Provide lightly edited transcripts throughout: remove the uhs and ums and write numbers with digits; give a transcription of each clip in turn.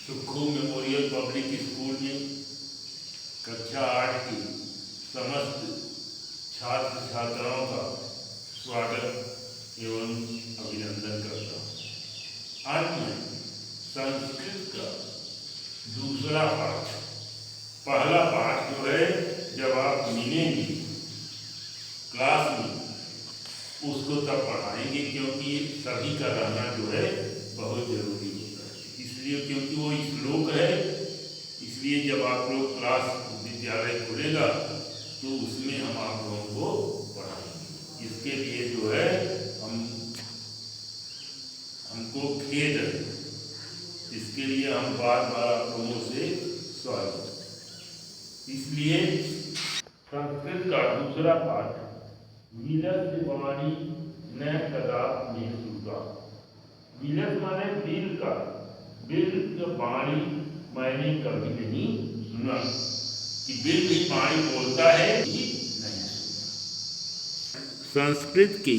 सुखू memorial public school में कक्षा 8 की समस्त छात्र छात्राओं का स्वागत एवं अभिनंदन करता हूँ। आज मैं संस्कृत का दूसरा पाठ, पहला पाठ जो है जब आप मिलेंगे क्लास में उसको तब पढ़ाएंगे, क्योंकि सभी का रहना जो है बहुत जरूरी होता है। इसलिए क्योंकि वो श्लोक है, इसलिए जब आप लोग क्लास विद्यालय खुलेगा तो उसमें हम आप लोगों को पढ़ाएंगे। इसके लिए जो है हमको खेद है, इसके लिए हम बार बार आप लोगों से स्वागत। इसलिए संस्कृत का दूसरा पाठ विलस वाणी न कदा में सुगा। विलस माने बिल का वाणी मैंने कभी नहीं सुना कि बिल भी वाणी बोलता है कि नहीं। संस्कृत की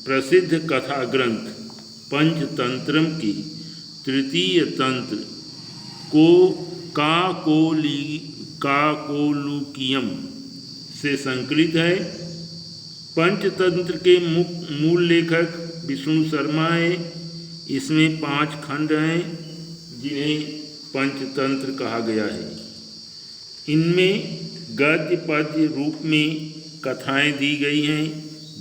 प्रसिद्ध कथा ग्रंथ पंचतंत्रम की तृतीय तंत्र को काकोलुकियम से संकलित है। पंचतंत्र के मूल लेखक विष्णु शर्मा है। इसमें 5 खंड हैं जिन्हें पंचतंत्र कहा गया है। इनमें गद्य पद्य रूप में कथाएं दी गई हैं,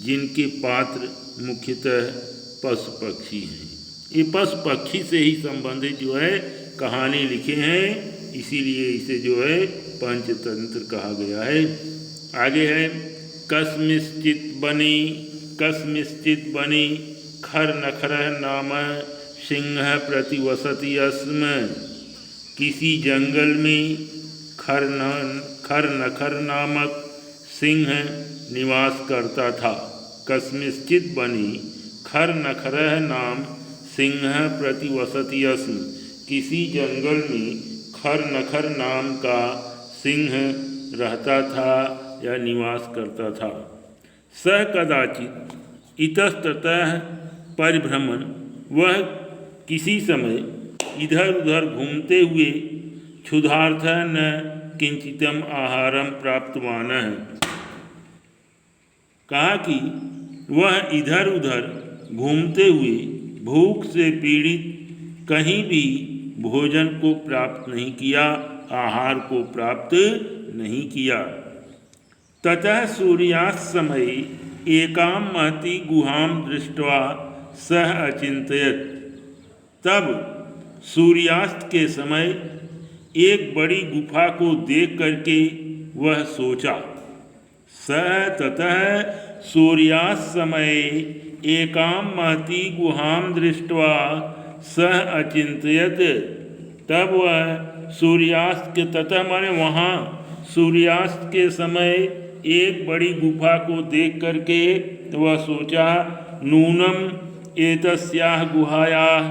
जिनके पात्र मुख्यतः पशु पक्षी हैं। ये पशु पक्षी से ही संबंधित जो है कहानी लिखे हैं, इसीलिए इसे जो है पंचतंत्र कहा गया है। आगे है कस्मिश्चित बनी खर नखर नाम सिंह प्रतिवसति अस्म। किसी जंगल में खर नखर नामक सिंह निवास करता था। कस्मिश्चित बनी खर नखर नाम सिंह प्रतिवसति अस्म। किसी जंगल में खर नखर नाम का सिंह रहता था या निवास करता था। सह कदाचित इतस्ततः परिभ्रमण, वह किसी समय इधर उधर घूमते हुए क्षुधार्थ न किंचितम आहारम प्राप्तवान है। कहा कि वह इधर उधर घूमते हुए भूख से पीड़ित कहीं भी भोजन को प्राप्त नहीं किया, आहार को प्राप्त नहीं किया। ततः सूर्यास्त समय एकाम महती गुहाम दृष्ट्वा सह अचिंतयत। तब सूर्यास्त के समय एक बड़ी गुफा को देख करके वह सोचा। सह ततः सूर्यास्त समय एकाम महती गुहाम दृष्ट्वा सह अचिंतयत। तब वह सूर्यास्त के ततः माने वहाँ सूर्यास्त के समय एक बड़ी गुफा को देख करके वह सोचा, नूनम एतस्याः गुहायाः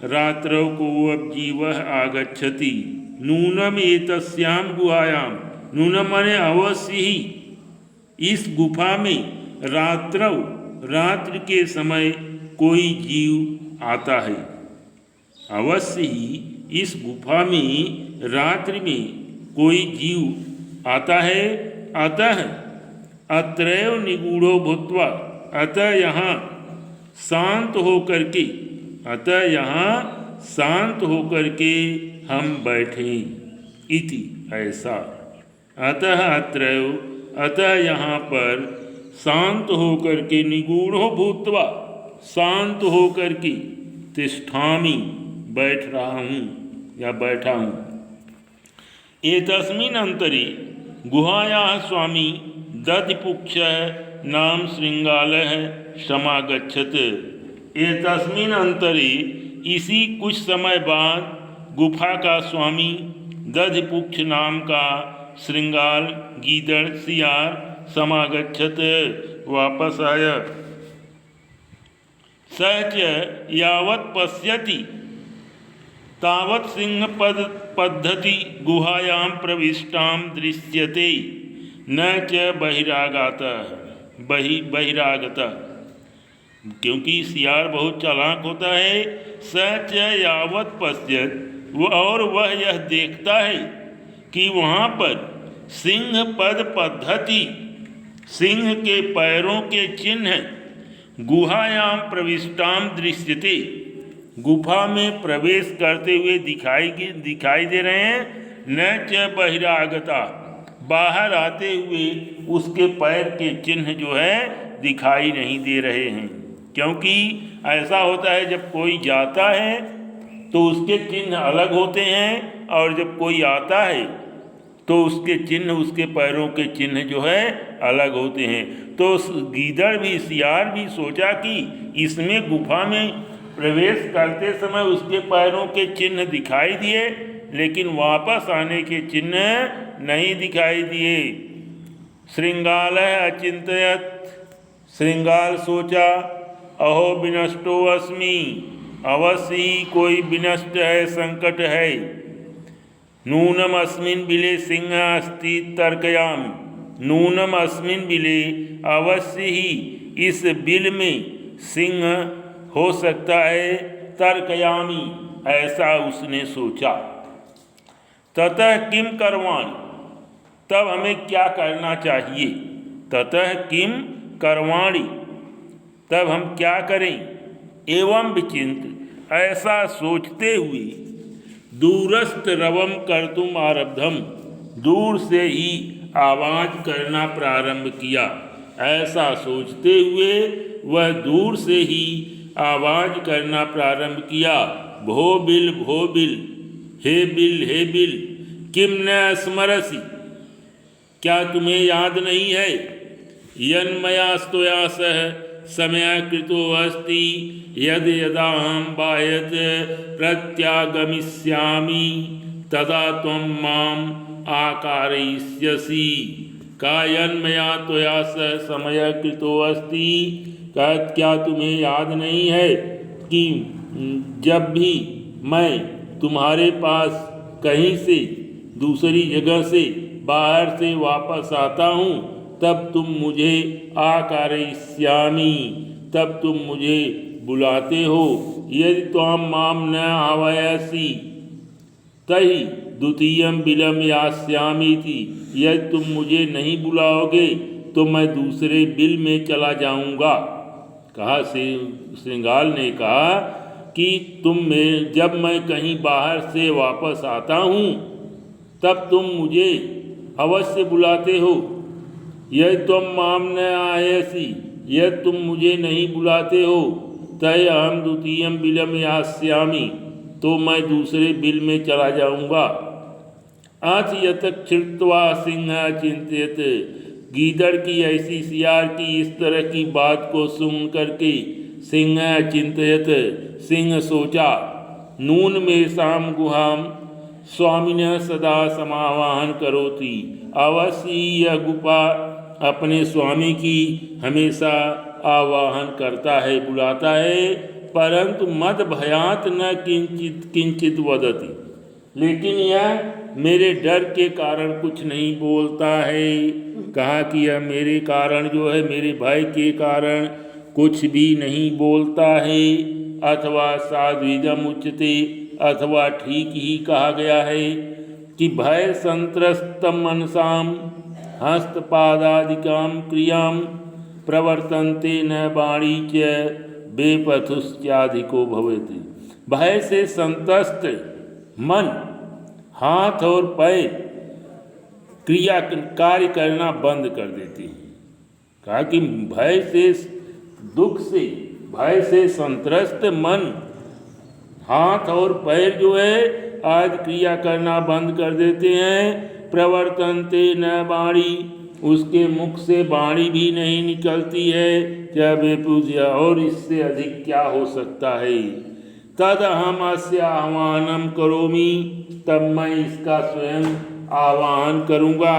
रात्रौ कोऽब्जीवः आगच्छति। नूनम एतस्यां गुहायां, नूनम माने अवश्य ही इस गुफा में रात्रि के समय कोई जीव आता है। अवश्य ही इस गुफा में रात्रि में कोई जीव आता है। अतः अत्रैव निगूढ़ो भूत्वा, अतः यहाँ शांत होकर के हम बैठें। इति ऐसा। अतः अत्रैव, अतः यहाँ पर शांत होकर के, निगूढ़ो भूत्वा शांत होकर के, तिष्ठामि बैठ रहा हूँ या बैठा हूँ। एतस्मिन् अंतरे गुहायाः स्वामी दधिपुक्षः नाम श्रृंगालः समागच्छत्। एतस्मिन् अंतरे, इसी कुछ समय बाद गुफा का स्वामी दधिपुक्ष नाम का श्रृंगाल गीदड़ सियार समागच्छत् वापस आया। सह च यावत् पश्यति तावत् सिंह पद्धति गुहायां प्रविष्टां दृश्यते न च बहिरागतः। क्योंकि सियार बहुत चालाक होता है। स च यावत पश्यत, और वह यह देखता है कि वहाँ पर सिंह पद पद्धति, सिंह के पैरों के चिन्ह गुहायाम प्रविष्टाम दृश्यते, गुफा में प्रवेश करते हुए दिखाई दे रहे हैं। न च बहिरागता, बाहर आते हुए उसके पैर के चिन्ह जो है दिखाई नहीं दे रहे हैं। क्योंकि ऐसा होता है जब कोई जाता है तो उसके चिन्ह अलग होते हैं, और जब कोई आता है तो उसके चिन्ह, उसके पैरों के चिन्ह जो है अलग होते हैं। तो गीदड़ भी, सियार भी सोचा कि इसमें गुफा में प्रवेश करते समय उसके पैरों के चिन्ह दिखाई दिए, लेकिन वापस आने के चिन्ह नहीं दिखाई दिए। श्रृंगाल अचिंतयत, श्रृंगाल सोचा अहो विनष्टो अस्मि, अवश्य ही कोई विनष्ट है, संकट है। नूनम अस्मिन् बिले सिंह अस्ति तर्कयामि, नूनम अस्मिन् बिले, अवश्य ही इस बिल में सिंह हो सकता है। तर्कयामि, ऐसा उसने सोचा। ततः किम करवाणि, तब हमें क्या करना चाहिए। ततः किम करवाणि, तब हम क्या करें। एवं विचिंत, ऐसा सोचते हुए दूरस्थ रवम कर्तुम आरब्धम, दूर से ही आवाज़ करना प्रारंभ किया। ऐसा सोचते हुए वह दूर से ही आवाज़ करना प्रारंभ किया। भो बिल, हे बिल, हे बिल, किम न स्मरसि, क्या तुम्हें याद नहीं है। यन्मया स्तोया सह समय कृतो अस्ति, यद यदाहं बाह्यत प्रत्यागमिष्यामि, तदा त्वं माम आकारयिष्यसि। कायन्मया त्वया सह समय कृतो अस्ति, क्या तुम्हें याद नहीं है कि जब भी मैं तुम्हारे पास कहीं से, दूसरी जगह से, बाहर से वापस आता हूँ, तब तुम मुझे आकारयिष्यामि, तब तुम मुझे बुलाते हो। यदि त्वां माम न आह्वयसि तहि द्वितीयं बिलं यास्यामीति, यदि तुम मुझे नहीं बुलाओगे तो मैं दूसरे बिल में चला जाऊंगा। कहा, श्रृंगाल ने कहा कि जब मैं कहीं बाहर से वापस आता हूँ तब तुम मुझे अवश्य बुलाते हो। यदि तुम माम न आयसी, यदि तुम मुझे नहीं बुलाते हो, तय अहम द्वितीयम बिलम यास्यामि, तो मैं दूसरे बिल में चला जाऊंगा। आज यतक छिड़वा सिंह चिंतित, गीदड़ की ऐसी, सियार की इस तरह की बात को सुन करके सिंह चिंतित, सिंह सोचा। नून में शाम गुहाम स्वामिनः सदा समावाहन करोति, अवश्य यह गुफा अपने स्वामी की हमेशा आवाहन करता है, बुलाता है। परंतु मद भयात न किंचित वदति, लेकिन यह मेरे डर के कारण कुछ नहीं बोलता है। कहा कि यह मेरे कारण जो है, मेरे भय के कारण कुछ भी नहीं बोलता है। अथवा साध्विदम उच्यते, अथवा ठीक ही कहा गया है कि भय संत्रस्तम मनसाम हस्तपादादिकाम क्रियाम प्रवर्तन्ते न वाणी च बेपथुश्चाधिको भवति। भय से संतस्त मन, हाथ और पैर कार्य करना बंद कर देते हैं। कहा कि भय से, दुख से, भय से संत्रस्त मन, हाथ और पैर जो है आज क्रिया करना बंद कर देते हैं। प्रवर्तन्ते न वाणी, उसके मुख से वाणी भी नहीं निकलती है। क्या बेपूज्य, और इससे अधिक क्या हो सकता है। तद अहम अस्य आह्वानम करोमि, तब मैं इसका स्वयं आह्वान करूँगा।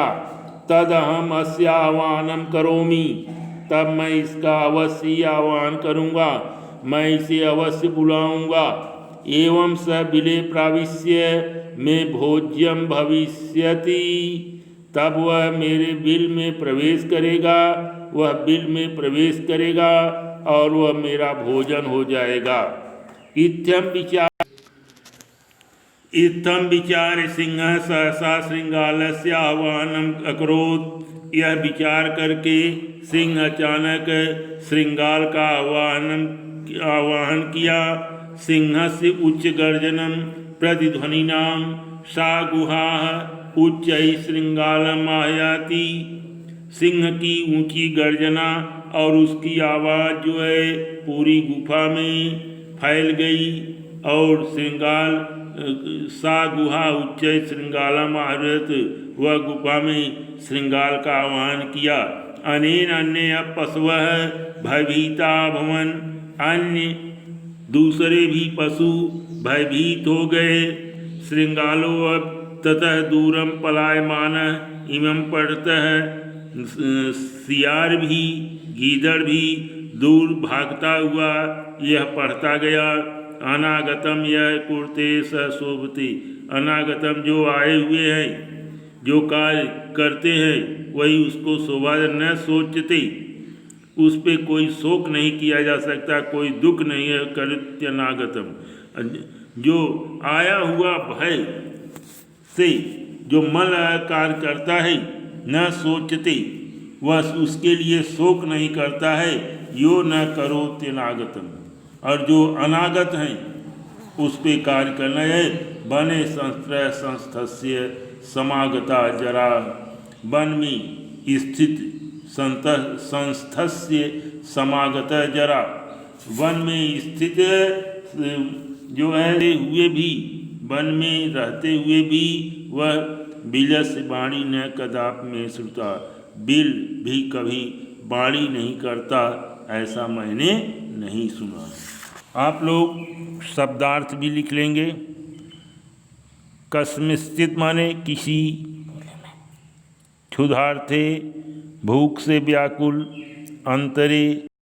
तद अहम अस्य आह्वानम करोमि, तब मैं इसका अवश्य आह्वान करूँगा, मैं इसे अवश्य बुलाऊँगा। एवं स बिले प्राविश्य में भोज्यम भविष्यति, तब वह मेरे बिल में प्रवेश करेगा, वह बिल में प्रवेश करेगा और वह मेरा भोजन हो जाएगा। इत्थम विचार सिंह सहसा श्रृंगालस्य आह्वानम अकरोत्। यह विचार करके सिंह अचानक श्रृंगाल का आह्वान किया। सिंहस्य उच्च गर्जनम प्रतिध्वनिनां सा गुहा उच्चैः श्रृंगालम आयाति। सिंह की ऊंची गर्जना और उसकी आवाज़ जो है पूरी गुफा में फैल गई और श्रृंगाल सा गुहा उच्च श्रृंगालम आहरत, वह गुफा में श्रृंगाल का आह्वान किया। अनेन अन्य पशवः भयभीता भवन। अन्य दूसरे भी पशु भयभीत हो गए। श्रृंगालो अब ततः दूरम पलायमान इमं पढ़तः। सियार भी गीदड़ भी दूर भागता हुआ यह पढ़ता गया। अनागतम यह कुर्ते स शोभते। अनागतम जो आए हुए हैं, जो कार्य करते हैं, वही उसको शोभा न सोचते। उस पे कोई शोक नहीं किया जा सकता, कोई दुख नहीं है। कृत्यनागतम जो आया हुआ भय से जो मन कार्य करता है, न सोचते, वह उसके लिए शोक नहीं करता है। यो न करो त्यनागतम। और जो अनागत हैं उस पे कार्य करना है। बने संस्त्र संस्थस्य समागता जरा। वन में स्थित संस्थस्य समागत जरा। वन में स्थित जो है हुए भी, वन में रहते हुए भी वह बिलस वाणी न कदाप में श्रुता। बिल भी कभी वाणी नहीं करता, ऐसा मैंने नहीं सुना। आप लोग शब्दार्थ भी लिख लेंगे। कस्मिंश्चित् माने किसी, क्षुधार्थे भूख से व्याकुल, अंतरे